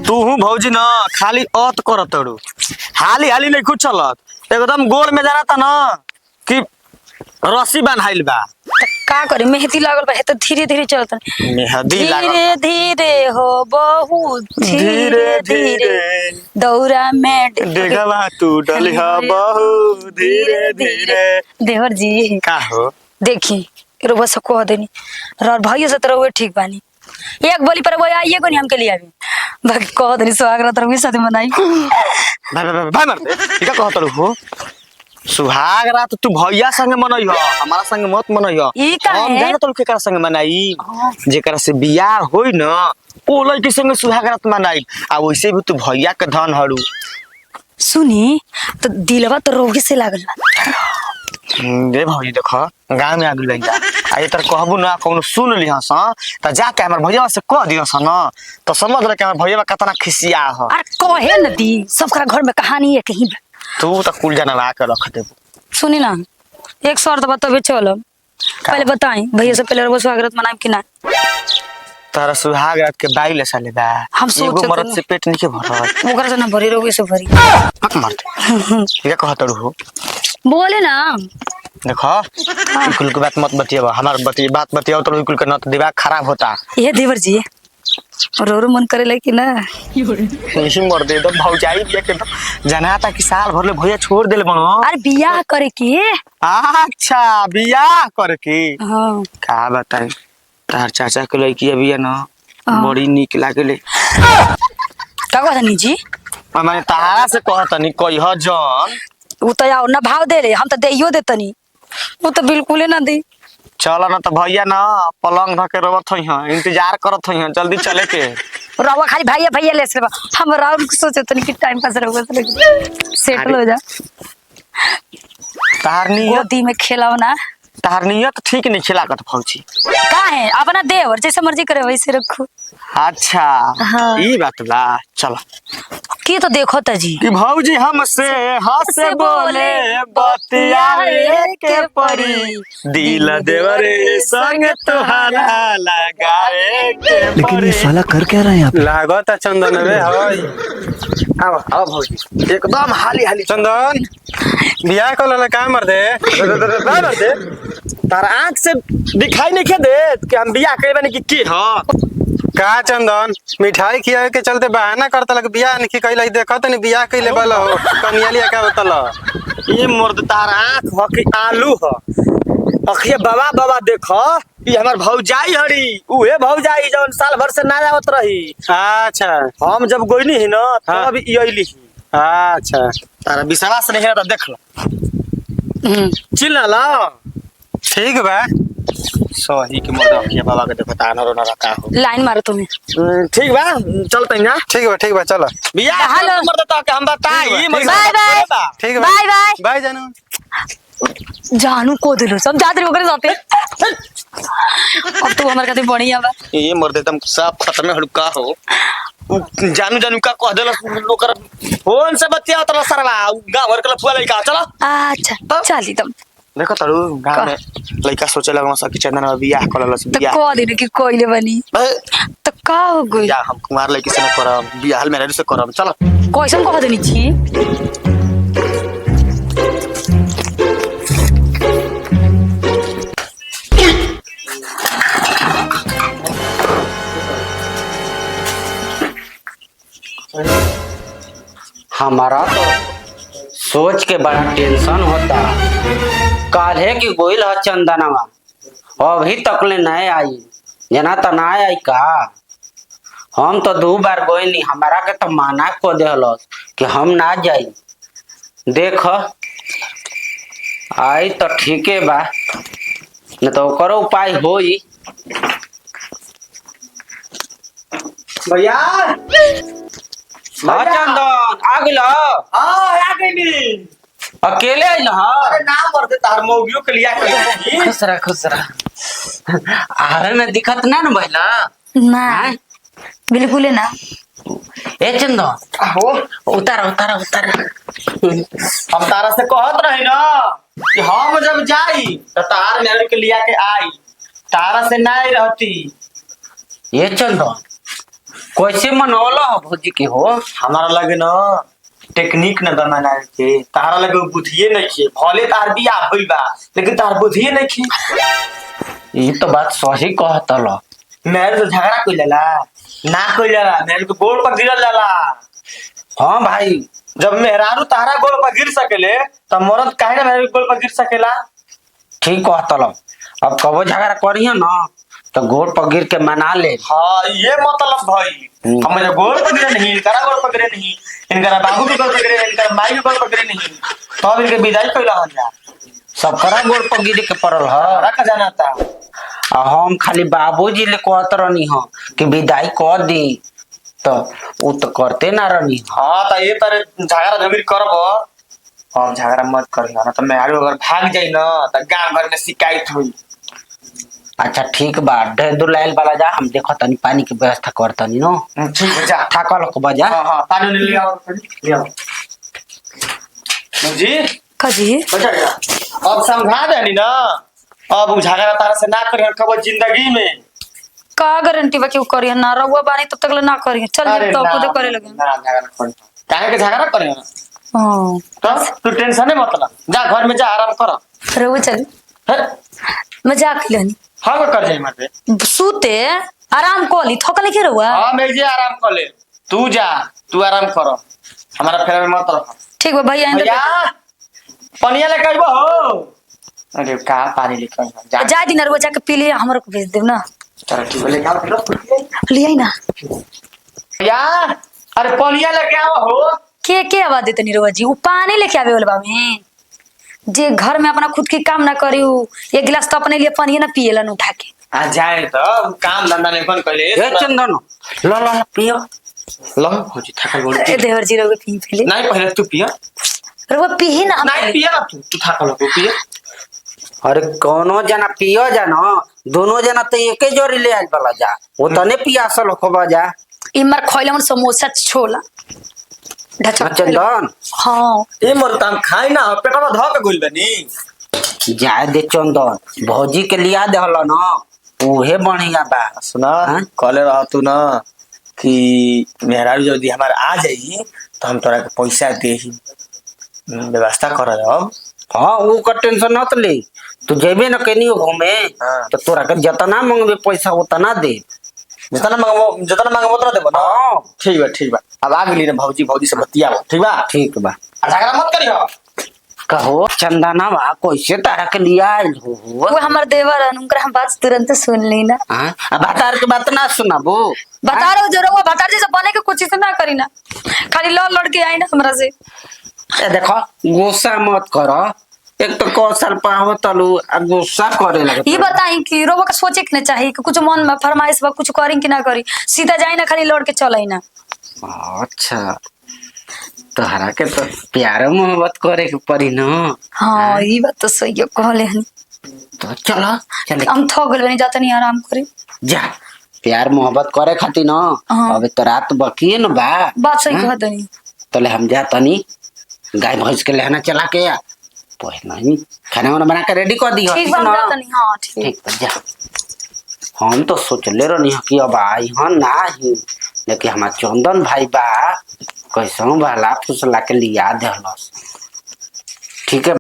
तू हूँ भौजी ना खाली अत करत तड़ू हाली हाली नहीं कुछ चलत एकदम गोल में जाना था ना कि रस्सी बन्हाइल बा। का करे मेहंदी लागल बा तो धीरे धीरे चलत मेहंदी लागल धीरे धीरे हो बहुत धीरे धीरे दौरा में देखवा तू डलिहा बहु धीरे धीरे। देवर जी का हो देखी रोबा से कह देनी और भाइयों से तरह ठीक बानी एक बोली पर वो आइए को नहीं हमके लिए अभी बाकी कह देनी स्वागत तरह साथ मनाई भाई मरते ठीक है कहत हो सुहाग रात तू भैया संग मनई हो हमारा संग मत मनई हो। ई काहे? हम जाने तो केकरा संग मनाई जेकरा से बियाह होई न ओ लड़की संग सुहाग रात मनाई आ वैसे भी तू भैया के धन हड़ू। सुनी तो दिलवा तो रोगी से लागल बा। दे भौजी देखो गांव में आगल जा आ तर कहबू ना कौन सुन लिहस त जाके हमर भैया से कह दिहस न तो समझ ले कि हमर भैया कितना खिसिया हो। अरे कहे न दी सबका घर में कहानी है कहीं बा। तू तो कुल जनवा के रख देबू। सुनी ना एक शर्त बताबे चलो पहले बताई भैया से पहले वो स्वागत मनाई कि ना तारा सुहाग रात के 22 साल बा हम सोचत एगो मर्द से पेट नहीं भरत ओकरा से ना भरी रोगी से भरी हक मरते ठीक है कहत हो बोले ना देखो कुल की बात मत बतियावा हमार बात बतियाओ तो कुल के न तो दिमाग खराब होता। ये देवर जी रो मन करे कि ना इसी मर दे दो भौजाई बिया के तो जाना था कि साल भर ले भैया छोड़ देले बनो। अरे बियाह करे के अच्छा बियाह करके हाँ का बताई तार चाचा के लड़की अभी है ना बड़ी निक लागले। का कहनी जी मैंने तारा से कहतनी कह जन वो तो यार ना भाव दे रे हम तो देइयो देतनी वो तो बिल्कुल ना दी चल ना तो भैया ना पलंग धके रोवत हई हां इंतजार करत हई हां जल्दी चले के रवा खाली भैया भैया ले से हम राउंड सोचे तनी कि टाइम पास रहोगे तो सेटल हो जा तार नियत गोदी में खेलाओ ना तार नियत ठीक नहीं खिलाकत भौजी का है अपना देवर जैसे मर्जी करे वैसे रखो। अच्छा हाँ। ई बात बा चलो की तो देखो त जी कि भौजी हमसे हंस बोले बतियाए के परी दिल देवरे संग तुहारा लगाए के परी। लेकिन ये साला कर क्या रहा है यहाँ पे? लागत है चंदन रे हई आओ भौजी एकदम हाली हाली चंदन बियाह को लला का मर दे तार आंख से दिखाई नहीं के दे कि हम बियाह करे बानी कि हां का चंदन मिठाई खियावे के चलते बहाना करता लग बियाह नहीं कइला देखत नहीं बियाह कइले वाला हो कनिया लिया का बतल ये मर्द तार आंख हो कि आलू हो अखिया बाबा बाबा देखो ये हमार भौजाई हरी उहे भौजाई जौन साल भर से ना आवत रही। अच्छा हम जब गोइनी ही ना हाँ। तब इली अच्छा तारा विश्वास नहीं है तो देख लो चिल्ला ला ठीक बा सही के मर्द अखिया बाबा के देखो ताना रोना रखा हो लाइन मारो तुम्हें ठीक बा चलते ना ठीक बा चलो बियाह हेलो। मर्द तो के हम बताई बाय बाय ठीक बा बाय बाय बाय जानू जानू को दिलो सब जात रे ओकरे साथे अब तो हमर कते बढ़िया बा ये मर्द एकदम सब खत्म हड़का हो जानू जानू का कह देला लोकर फोन से बतिया तला सरवा गांव घर के लफुआ लइका चलो। अच्छा चली तुम देखो तड़ू गांव में लइका सोचे लगन सा कि चंदन में बियाह करलस तो बियाह कह दिन कि कोइले बनी तो का हो गई या हम कुमार लइके से करब बियाह में से करब चलो कैसन कह देनी छी हमारा तो सोच के बड़ा टेंशन होता काल्हे की गोइल ह चंदनवा अभी तक ले नहीं आई जना तो ना आई का हम तो 2 बार गोइनी हमारा के तो माना को देहलस कि हम ना जाई देख आई तो ठीके बा न तो करो उपाय होई भैया हाँ चंदन आ गेल हां आ गईली अकेले आइल ह अरे ना मर्द तार मौगियो के लिया के खुश रहा आरे में दिखत ना न भइला ना बिल्कुल ना ए चंदन हो उतार हम तारा से कहत रही ना कि हम जब जाई तो तार मेरे के लिया के आई तारा से नहीं रहती ये चंदन कैसे मनौला हो भौजी के हो? हमारा लगे न टेक्निक न बनाना के तारा लगे बुद्धिए नहीं खे भले तार बिया होई बा लेकिन तार बुद्धिए नहीं खे। ये तो बात सही कहता लो। मेरे तो झगड़ा कोई लेला ना कोई लेला मेरे तो गोड़ पर गिरल जाला। हाँ भाई जब मेहरारू तारा गोड़ पर गिर सकेले तब मर्द काहे ना मेरे गोड़ पर गिर सकेला। ठीक कहता लो। अब कबो झगड़ा करिए ना तो गोड़ पर गिर के मना ले। हाँ ये मतलब भाई हम मेरे गोड़ पर गिरे नहीं इनकरा गोड़ पर गिरे नहीं इनकरा बाबू के गोड़ पर गिरे इनकरा माई के गोड़ पर गिरे नहीं तो अब इनके विदाई कइला हन जा सब करा गोड़ पर गिर के पड़ल है। हरा का जाना था आ हम खाली बाबूजी ले कहत रहनी हो कि विदाई कर दी तो वो तो करते ना रहनी। हाँ तो ये तरह झगड़ा झगड़ी करबो हम झगड़ा मत करियो ना तो मेहरारू अगर भाग जाई ना तो गांव घर में शिकायत हुई। अच्छा ठीक बा ढेर दूर लाइल वाला जा हम देखो तनी पानी की व्यवस्था करतनी नो। ठीक है जा थाकल को बजा। हाँ हाँ पानी ले आओ ले आओ जी कजी बचा जा अब समझा देनी ना अब उ झगड़ा तारा से ना करियो कब जिंदगी में। का गारंटी बा कि उ करिए ना रहुआ बानी तब तक ले ना करिए चल अरे तो ना, खुद करे लगे। ना झगड़ा कर काहे के झगड़ा करियो ना हां तो तू टेंशन नहीं मतलब जा घर में जा आराम कर। रहुआ चल मजाक लेनी हाँ कर जाई मत सूते आराम कोली थकले के रहुआ। हाँ मैं जे आराम कर ले तू जा तू आराम करो हमारा फेरा में मत रखो। ठीक बा भैया भैया पनिया लेके आइबो हो। अरे का पानी लेके आइबो जा जा दिन रहुआ जाके पी लिए हमरो को भेज देब ना। चलो ठीक है लेके आओ ले आई ना भैया अरे पनिया लेके आओ हो। के आवाज देते नहीं रहुआ जी उ पानी लेके आवे वाला बा में जे घर में अपना खुद की काम ना करी एक गिलास तो अपने लिए पानी ना पिएलन उठा के आ जाए तो काम धंधा नहीं बन कर ले। ए चंदन लो लो पियो लो हो जी थका गोड़ ए देवर जी रहुआ पी पहले नहीं पहले तू पिया रहुआ पी ही ना नहीं पिया ना तू थका लो पिया। अरे कोनो जना पियो जानो दोनों जना तो एके जोरी ले आइल वाला जा वो तने पियासल हो बजा। इमर खइले मन समोसा छोला ढचा चंदन हां ए मोर ताम खाई ना पेटवा ध के गोल बनी जाए दे चंदन भौजी के लिया देहल ना उहे बढ़िया बा। सुना हाँ? कहले रह तू ना कि मेहरारू यदि हमार आ जाई तो हम तोरा के पैसा देही व्यवस्था कर अब। हाँ वो का टेंशन मत ले तू जेबे न कहीं घूमे हाँ। तो तोरा के जितना मांगबे पैसा उतना दे। जितना मांगबो उतना देबो ना। हाँ ठीक बा अब आ गेली ना भौजी भौजी से बतियाबो ठीक बा। ठीक बा आ झगड़ा मत करियो। कहो चंदना बा कैसे तारा के लिया आइल हो वो हमार देवर है उनकर हम बात तुरंत सुन ली ना। हाँ अब तार के बात ना सुनाबो बता रहे हो जो रहुआ भतार जैसे बने के कुछ चीज ना करी ना खाली लड़ के आई ना हमरा से। ए देखो गुस्सा मत करो एक तो कौशल पाव तलू आ गुस्सा करे लगे। ये बताई कि रहुआ का सोचे के ना चाहिए कि कुछ मन में फरमाइश बा कुछ करी कि ना करी सीधा जाई ना खाली लड़ के चलाई ना। अच्छा तोहरा के तो प्यार मोहब्बत करे के पड़ी ना। हाँ ये बात तो सही है कहले हनी तो चलो चले हम थक गइल बनी जाते नहीं आराम करे जा प्यार मोहब्बत करे खातिर ना। हाँ। अबे तो रात बकिए न बा बात सही हाँ? कह दनी तले हम जा तनी गाय भैंस के लहना चला के आ पोहे नहीं खाना वाना बना के रेडी कर दी ठीक बा हम जाते नहीं। हाँ ठीक ठीक बा जा हम तो सोचले रहनी कि अब आई हन ना ही लेकिन हमार चंदन भाई बा कैसों भला फुसला के लिया देहलस। ठीक है